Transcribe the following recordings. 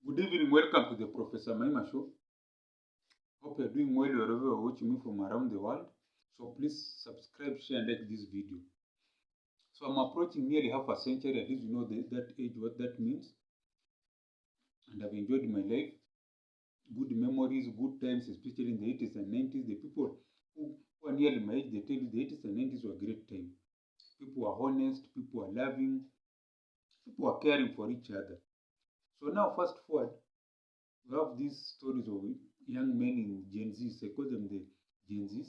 Good evening, welcome to the Professor Maima Show. Hope you're doing well wherever you're watching me from around the world. So please subscribe, share, and like this video. So I'm approaching nearly half a century, at least you know that age, what that means. And I've enjoyed my life. Good memories, good times, especially in the 80s and 90s. The people who are nearly my age, they tell you the 80s and 90s were a great time. People are honest, people are loving, people are caring for each other. So now, fast forward, we have these stories of young men in Gen Z. I call them the Gen Zs,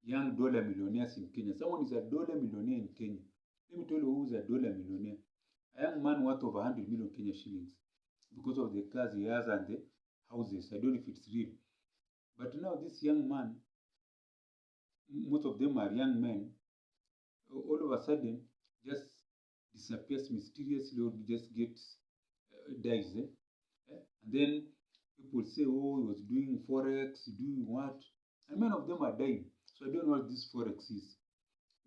young dollar millionaires in Kenya. Someone is a dollar millionaire in Kenya. Let me tell you who is a dollar millionaire. A young man worth of 100 million Kenya shillings because of the cars he has and the houses. I don't know if it's real. But now this young man, most of them are young men, all of a sudden just disappears mysteriously or just gets dies. And then people say, oh, he was doing forex, doing what? And many of them are dying. So I don't know what this forex is.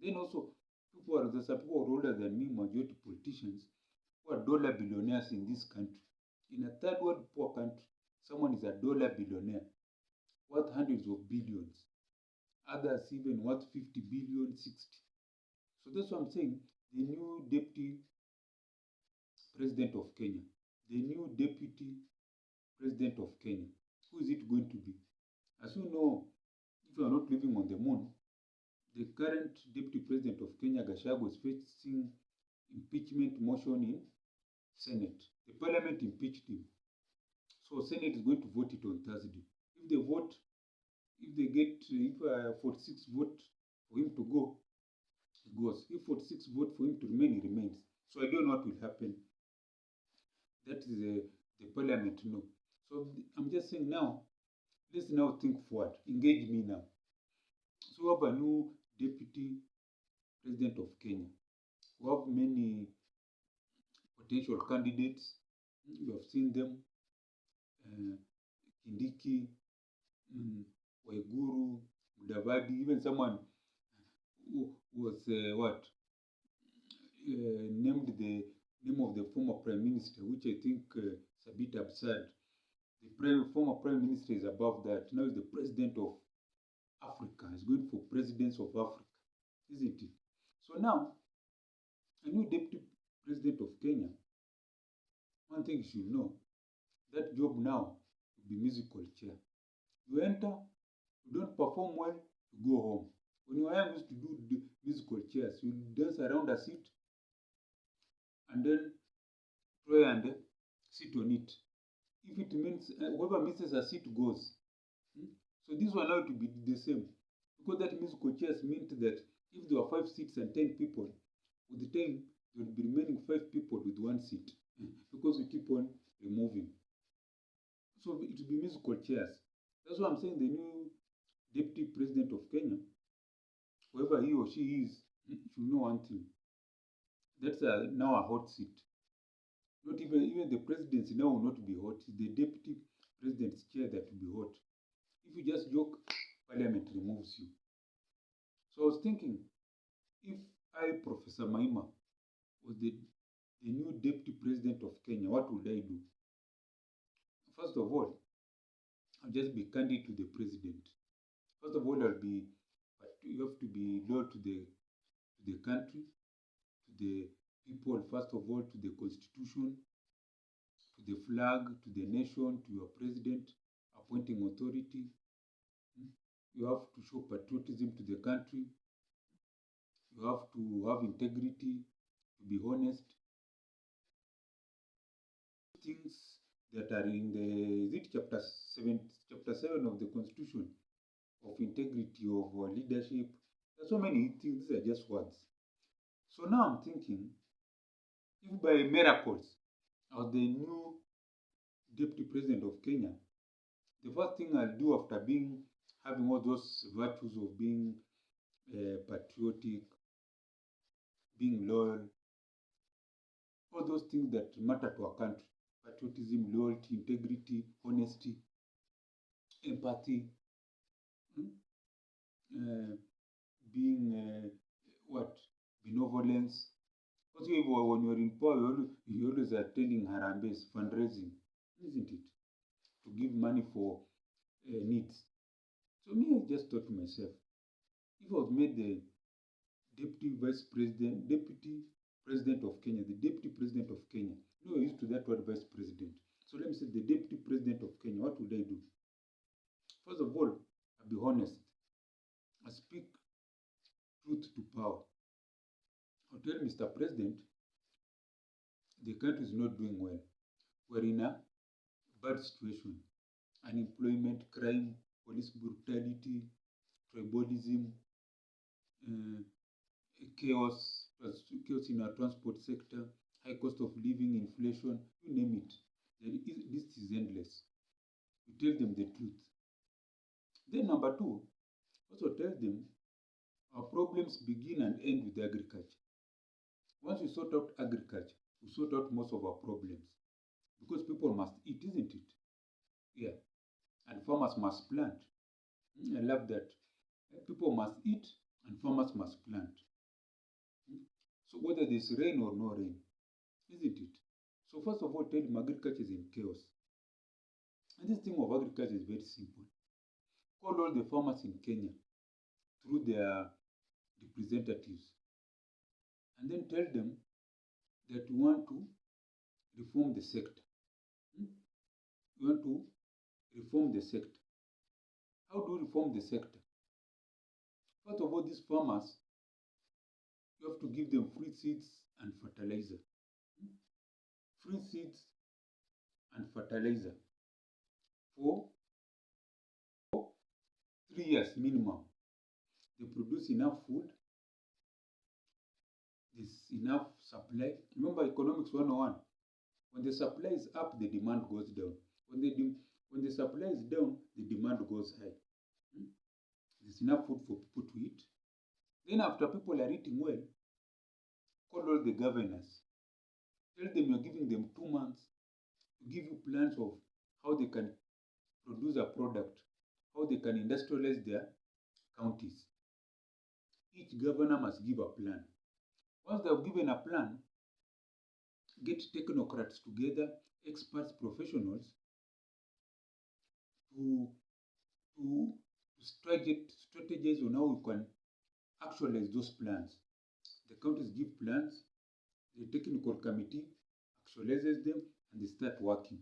Then also, there's some people older than me, majority politicians, who are dollar billionaires in this country. In a third world poor country, someone is a dollar billionaire, worth hundreds of billions. Others even worth 50 billion, 60. So that's what I'm saying. The new deputy president of Kenya, the new deputy president of Kenya, who is it going to be? As you know, if you are not living on the moon, the current deputy president of Kenya, Gachagua, is facing impeachment motion in Senate. The parliament impeached him. So Senate is going to vote it on Thursday. If they vote, if they get, if 46 vote for him to go, he goes. If 46 vote for him to remain, he remains. So I don't know what will happen. That is the parliament, no. So I'm just saying now, let's now think forward. Engage me now. So we have a new deputy president of Kenya. We have many potential candidates. You have seen them. Kindiki, Waiguru, Mudavadi, even someone who was named the name of the former prime minister, which I think is a bit absurd. The former prime minister is above that. Now he's the president of Africa. He's going for presidents of Africa, isn't it? So now, a new deputy president of Kenya, one thing you should know, that job now will be musical chair. You enter, you don't perform well, you go home. When you are used to do the musical chairs, you dance around a seat and then try and sit on it. If it means whoever misses a seat goes. So this one now to be the same. Because that musical chairs meant that if there were 5 seats and 10 people, with the time there will be remaining 5 people with 1 seat. Because we keep on removing. So it will be musical chairs. That's why I'm saying the new deputy president of Kenya, whoever he or she is, should know one thing. That's now a hot seat. Not even the presidency now will not be hot. It's the deputy president's chair that will be hot. If you just joke, parliament removes you. So I was thinking, if I, Professor Maima, was the new deputy president of Kenya, what would I do? First of all, I'll just be candid to the president. First of all, you have to be loyal to the country, to the people, first of all, to the constitution, to the flag, to the nation, to your president, appointing authority. You have to show patriotism to the country. You have to have integrity, to be honest. Things that are in chapter 7 of the constitution of integrity, of leadership. There's so many things, these are just words. So now I'm thinking, if by miracles I was the new deputy president of Kenya, the first thing I'll do after having all those virtues of being patriotic, being loyal, all those things that matter to our country, patriotism, loyalty, integrity, honesty, empathy, being benevolence. Also, when you're in power, you're always attending Harambes, fundraising. isn't it? To give money for needs. So me, I just thought to myself, if I was made the deputy president of Kenya, the deputy president of Kenya. You know, I used to that word vice president. So let me say the deputy president of Kenya, what would I do? First of all, I'll be honest. I speak truth to power. I'll tell Mr. President, the country is not doing well. We're in a bad situation. Unemployment, crime, police brutality, tribalism, uh, chaos in our transport sector, high cost of living, inflation, you name it. This is endless. You tell them the truth. Then number two, also tell them our problems begin and end with agriculture. Once we sort out agriculture, we sort out most of our problems. Because people must eat, isn't it? Yeah. And farmers must plant. I love that. People must eat and farmers must plant. So whether there's rain or no rain, isn't it? So first of all, tell them agriculture is in chaos. And this thing of agriculture is very simple. Call all the farmers in Kenya through their representatives and then tell them that we want to reform the sector. We want to reform the sector. How do we reform the sector? First of all, these farmers, you have to give them free seeds and fertilizer. Free seeds and fertilizer for 3 years minimum. They produce enough food, there's enough supply. Remember economics 101. When the supply is up, the demand goes down. When the supply is down, the demand goes high. There's enough food for people to eat. Then after people are eating well, call all the governors. Tell them you're giving them 2 months to give you plans of how they can produce a product, how they can industrialize their counties. Each governor must give a plan. Once they've given a plan, get technocrats together, experts, professionals, to strategize on how we can actualize those plans. The counties give plans, the technical committee actualizes them, and they start working.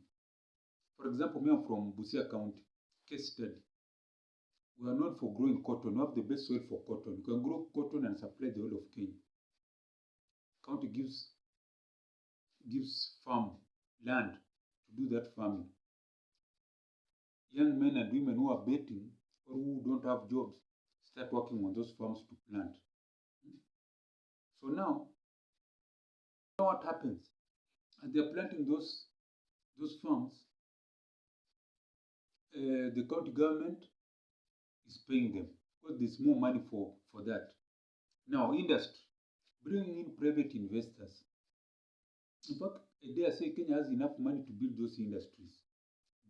For example, me, I'm from Busia County, case study. We are known for growing cotton. We have the best soil for cotton. You can grow cotton and supply the whole of Kenya. County gives farm land to do that farming. Young men and women who are betting or who don't have jobs start working on those farms to plant. So now what happens? As they are planting those farms, the county government is paying them because there's more money for that. Now, industry, bringing in private investors. In fact, I dare say Kenya has enough money to build those industries.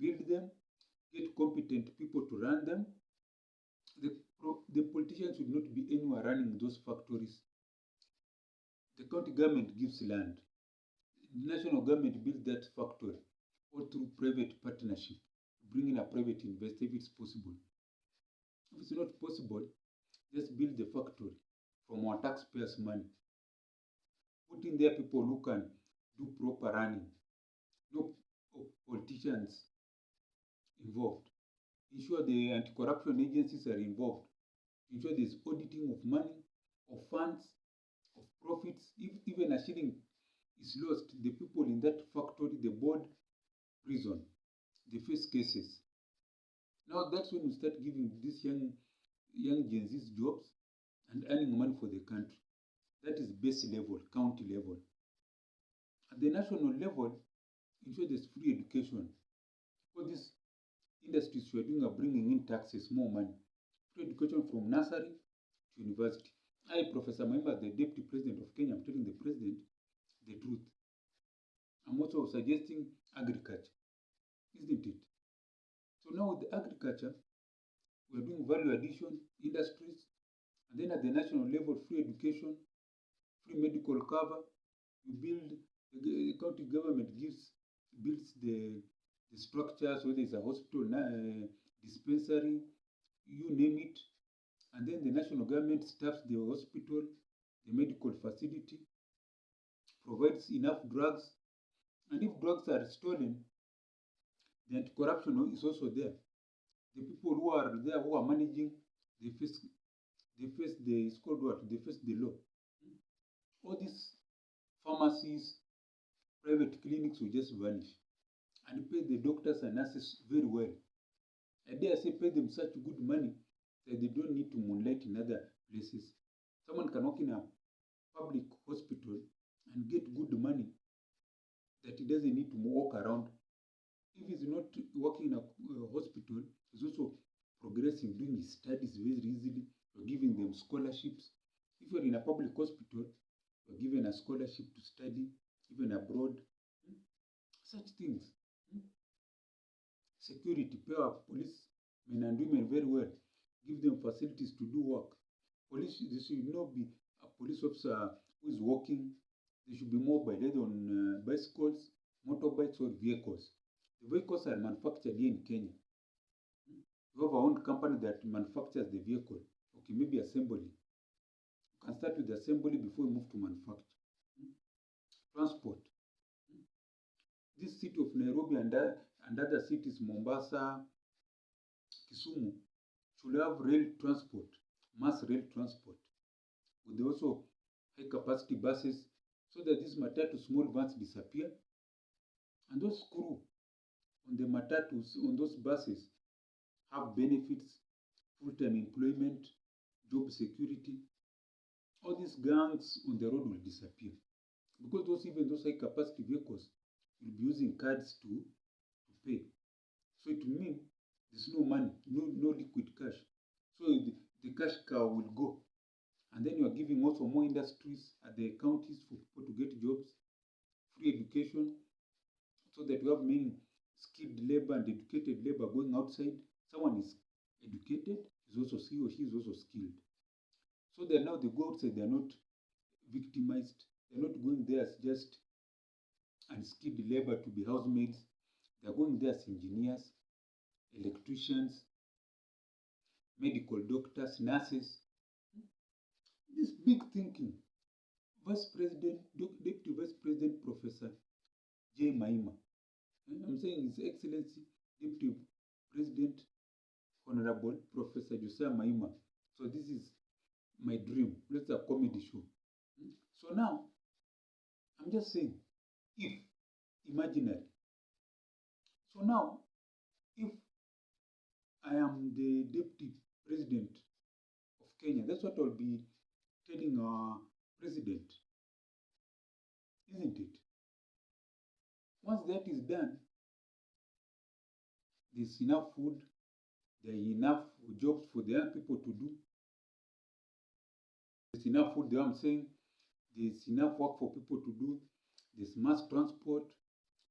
Build them, get competent people to run them. The politicians should not be anywhere running those factories. The county government gives land. The national government builds that factory or through private partnership. Bring in a private investor if it's possible. If it's not possible, just build the factory from our taxpayers' money. Put in there people who can do proper running. No politicians involved. Ensure the anti-corruption agencies are involved. Ensure there's auditing of money, of funds, of profits. If even a shilling is lost, the people in that factory, the board, prison, they face cases. Now that's when we start giving these young Gen Z's jobs and earning money for the country. That is base level, county level. At the national level, ensure there's free education. All these industries we are doing are bringing in taxes, more money. Free education from nursery to university. I, Professor Maimba, the Deputy President of Kenya, I'm telling the President the truth. I'm also suggesting agriculture, isn't it? So now with the agriculture, we're doing value addition, industries, and then at the national level, free education, free medical cover. We build, the county government builds the the structures, whether it's a hospital, dispensary, you name it. And then the national government staffs the hospital, the medical facility, provides enough drugs. And if drugs are stolen, the anti-corruption is also there. The people who are there, who are managing, they face the, it's called what? They face the law. All these pharmacies, private clinics will just vanish, and pay the doctors and nurses very well. I dare say pay them such good money that they don't need to moonlight in other places. Someone can work in a public hospital and get good money that he doesn't need to walk around. If he's not working in a hospital, he's also progressing, doing his studies very easily. You're giving them scholarships. If you're in a public hospital, you're given a scholarship to study, even abroad. Such things. Security, pay our policemen and women very well. Give them facilities to do work. Police, there should not be a police officer who is walking. They should be mobile, either on bicycles, motorbikes, or vehicles. The vehicles are manufactured here in Kenya. We have our own company that manufactures the vehicle. Okay, maybe assembly. You can start with assembly before you move to manufacture. Transport. This city of Nairobi and other cities, Mombasa, Kisumu, should have rail transport, mass rail transport, with also high capacity buses, so that these matatu small vans disappear, and those crew on the matatus, on those buses, have benefits, full-time employment, job security. All these gangs on the road will disappear, because even those high capacity vehicles will be using cards to pay. So it will mean there's no money, no liquid cash. So the cash cow will go. And then you are giving also more industries at the counties for people to get jobs, free education, so that we have many skilled labor and educated labor going outside. Someone is educated, he or she is also skilled. So that now they go outside, they are not victimized. They're not going there as just unskilled labor to be housemaids. They're going there as engineers, electricians, medical doctors, nurses. This big thinking. Deputy Vice President Professor J. Maima. I'm saying His Excellency Deputy President Honorable Professor Josiah Maima. So this is my dream. It's a comedy show. So now, I'm just saying, if imaginary. So now, if I am the Deputy President of Kenya, that's what I'll be telling our President, isn't it? Once that is done, there's enough food, there are enough jobs for the young people to do. There's enough food there, I'm saying. There's enough work for people to do. There's mass transport.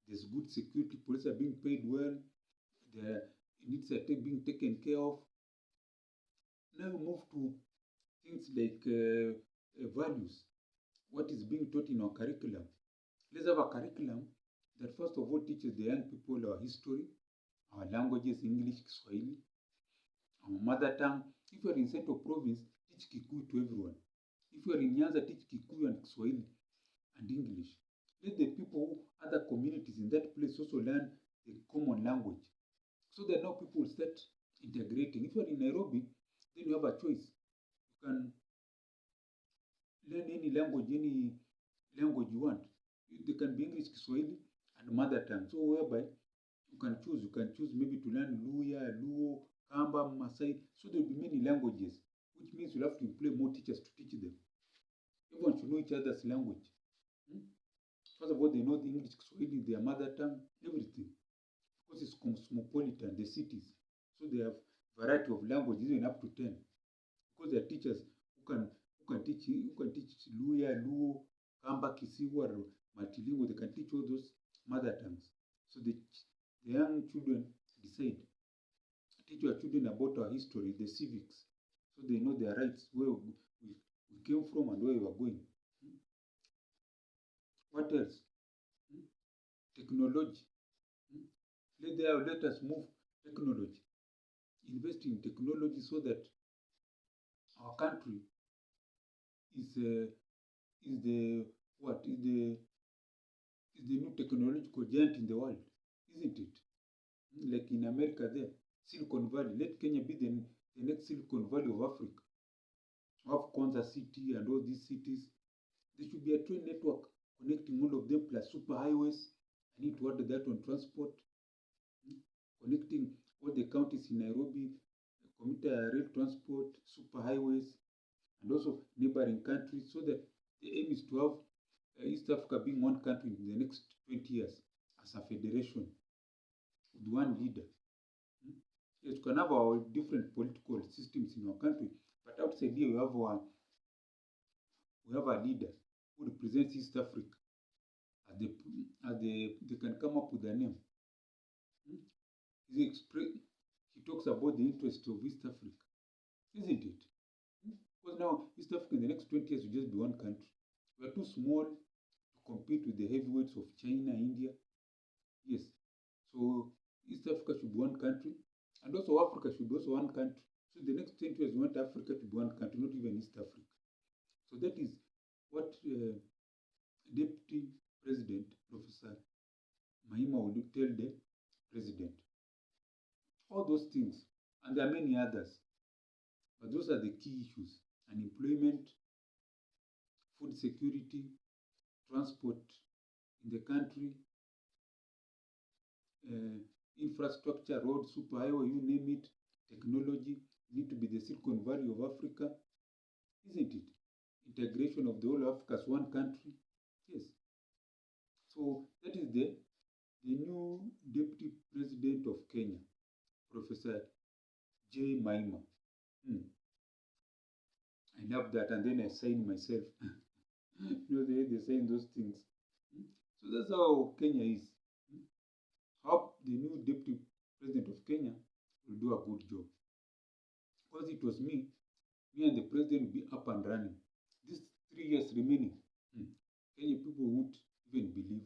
There's good security. Police are being paid well. Their needs are being taken care of. Now we move to things like values. What is being taught in our curriculum? Let's have a curriculum that first of all teaches the young people our history, our languages, English, Kiswahili, our mother tongue. If you are in Central Province, teach Kikuyu to everyone. If you are in Nyanza, teach Kikuyu and Kiswahili and English. Let the people, other communities in that place also learn the common language, so that now people will start integrating. If you are in Nairobi, then you have a choice. You can learn any language you want. They can be English, Kiswahili, and mother tongue. So whereby you can choose maybe to learn Luya, Luo, Kamba, Masai. So there will be many languages, which means you'll have to employ more teachers to teach them. Everyone should know each other's language. First of all, they know the English, Kiswahili, their mother tongue, everything. Because it's cosmopolitan, the cities. So they have variety of languages, even up to 10. Because they are teachers who can teach Luya, Luo, Kamba, Kisiwa, or Multilingual. They can teach all those mother tongues. So the young children decide. Teach your children about our history, the civics, so they know their rights, where we came from and where we are going. What else? Technology. Let us move technology, invest in technology so that our country is the what is the new technological giant in the world, isn't it? Like in America there, Silicon Valley. Let Kenya be the next Silicon Valley of Africa. We have Konza City and all these cities. There should be a train network connecting all of them plus super highways. I need to add that on transport. Connecting all the counties in Nairobi, commuter rail transport, super highways, and also neighboring countries, so that the aim is to have East Africa being one country in the next 20 years as a federation with one leader. Yes, we can have our different political systems in our country, but outside here we have a leader who represents East Africa. They can come up with a name. He talks about the interest of East Africa, isn't it? Because now East Africa in the next 20 years will just be one country. We are too small to compete with the heavyweights of China, India. Yes. So East Africa should be one country, and also Africa should be also one country. So the next 20 years we want Africa to be one country, not even East Africa. So that is what Deputy President Professor Mahima will tell the President. All those things, and there are many others, but those are the key issues: unemployment, food security, transport in the country, infrastructure, road, superhighway, you name it, technology. Need to be the Silicon Valley of Africa, isn't it? Integration of the whole of Africa as one country. Yes. So that is the new Deputy President of Kenya, Professor J. Mahima. I love that, and then I sign myself. They sign those things. So that's how Kenya is. Hope the new Deputy President of Kenya will do a good job. Because it was me and the President will be up and running. These 3 years remaining, Kenya people won't even believe.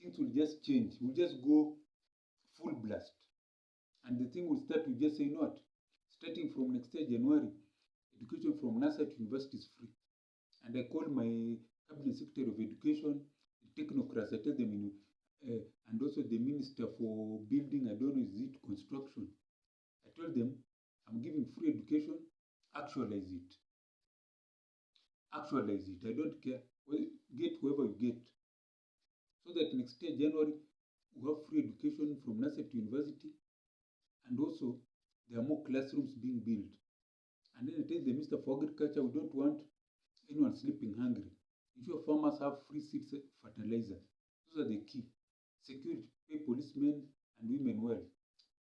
Things will just change. We'll just go full blast. And the thing will start with just saying what? Starting from next year, January, education from nursery to university is free. And I call my Cabinet Secretary of Education, the technocrats, I tell them, and also the Minister for Building, I don't know, is it construction? I told them, I'm giving free education, actualize it. Actualize it. I don't care. Well, get whoever you get. So that next year, January, we have free education from nursery to university. And also, there are more classrooms being built. And then I tell the Minister for Agriculture, we don't want anyone sleeping hungry. Ensure farmers have free seeds, fertilizer. Those are the key. Security, pay policemen and women well.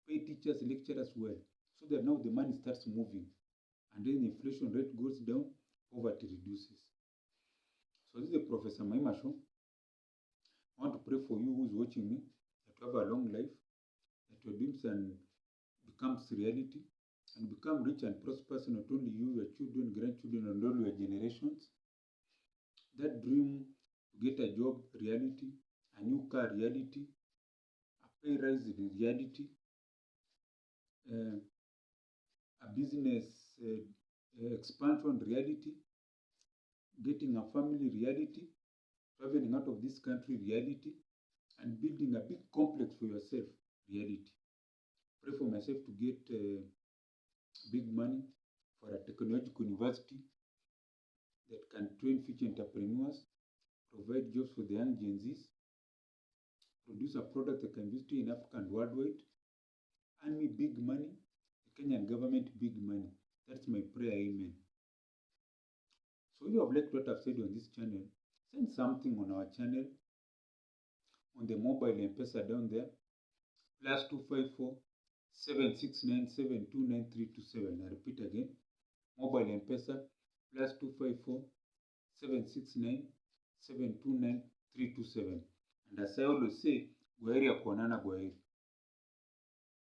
Pay teachers, lecturers well. So that now the money starts moving. And then the inflation rate goes down, poverty reduces. So this is the Professor Mahima Show. I want to pray for you who's watching me, that you have a long life, that your dreams and becomes reality, and become rich and prosperous, not only you, your children, grandchildren, and all your generations. That dream to get a job, reality, a new car, reality, a pay rise, reality, a business expansion, reality, getting a family, reality, traveling out of this country, reality, and building a big complex for yourself, reality. Pray for myself to get big money for a technological university that can train future entrepreneurs, provide jobs for the young Gen Zs, produce a product that can be used in Africa and worldwide, earn me big money, the Kenyan government big money. That's my prayer, amen. So if you have liked what I've said on this channel, send something on our channel, on the mobile M-Pesa down there, +254 769 729 327. I repeat again, mobile M-Pesa, +254 769 729 327. And as I always say, Gwaheri ya kuonana, Gwaheri.